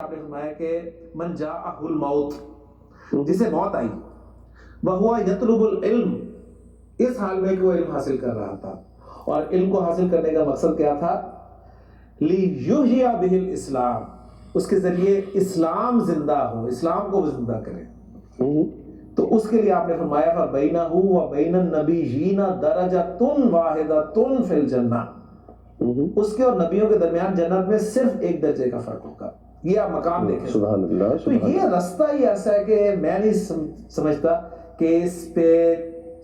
آپ نے فرمایا کہ من جاءہ الموت، جسے موت آئی، وہو یطلب العلم، اس حال میں کہ وہ علم حاصل کر رہا تھا، اور علم کو حاصل کرنے کا مقصد کیا تھا؟ لیحیی بہ الاسلام، اس کے ذریعے اسلام زندہ ہو، اسلام کو وہ زندہ کرے. تو اس کے لیے آپ نے فرمایا فبینہ وبین النبیین درجۃ واحدۃ فی الجنہ، اس کے اور نبیوں کے درمیان جنت میں صرف ایک درجے کا فرق ہوگا. یہ آپ مقام دیکھیں. سبحان اللہ. تو یہ رستہ ہی ایسا ہے کہ میں نہیں سمجھتا کہ اس پہ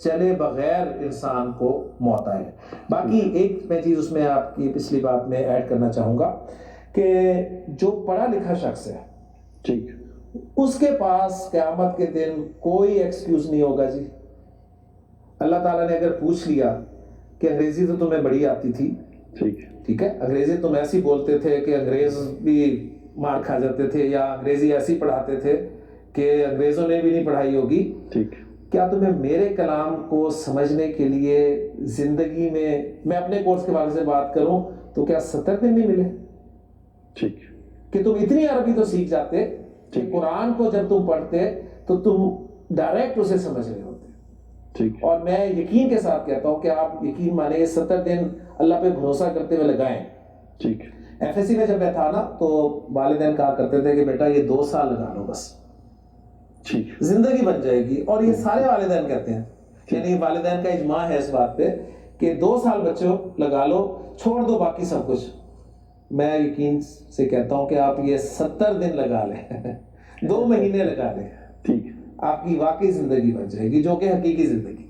چلے بغیر انسان کو موت آئے. باقی ایک میں چیز اس میں آپ کی پچھلی بات میں ایڈ کرنا چاہوں گا کہ جو پڑھا لکھا شخص ہے، ٹھیک، اس کے پاس قیامت کے دن کوئی ایکسکیوز نہیں ہوگا. جی اللہ تعالیٰ نے اگر پوچھ لیا کہ انگریزی تو تمہیں بڑی آتی تھی، ٹھیک ہے، انگریزی تم ایسی بولتے تھے کہ انگریز بھی مار کھا جاتے تھے، یا انگریزی ایسی پڑھاتے تھے کہ انگریزوں نے بھی نہیں پڑھائی ہوگی، ٹھیک، کیا تمہیں میرے کلام کو سمجھنے کے لیے زندگی میں اپنے کورس کے بارے سے بات کروں تو کیا 70 دن نہیں ملے؟ ٹھیک، کہ تم اتنی عربی تو سیکھ جاتے کہ قرآن کو جب تم پڑھتے تو تم ڈائریکٹ اسے سمجھ رہے ہوتے. ٹھیک. اور میں یقین کے ساتھ کہتا ہوں کہ آپ یقین مانیں یہ 70 دن اللہ پہ بھروسہ کرتے ہوئے لگائیں. ٹھیک. ایف ایس سی میں جب میں تھا نا تو والدین کہا کرتے تھے کہ بیٹا یہ 2 سال لگا لو بس، ٹھیک، زندگی بن جائے گی. اور یہ سارے والدین کہتے ہیں، یعنی والدین کا اجماع ہے اس بات پہ کہ 2 سال بچوں لگا لو، چھوڑ دو باقی سب کچھ. میں یقین سے کہتا ہوں کہ آپ یہ 70 دن لگا لیں 2 مہینے لگا لیں، ٹھیک، آپ کی واقعی زندگی بن جائے گی، جو کہ حقیقی زندگی.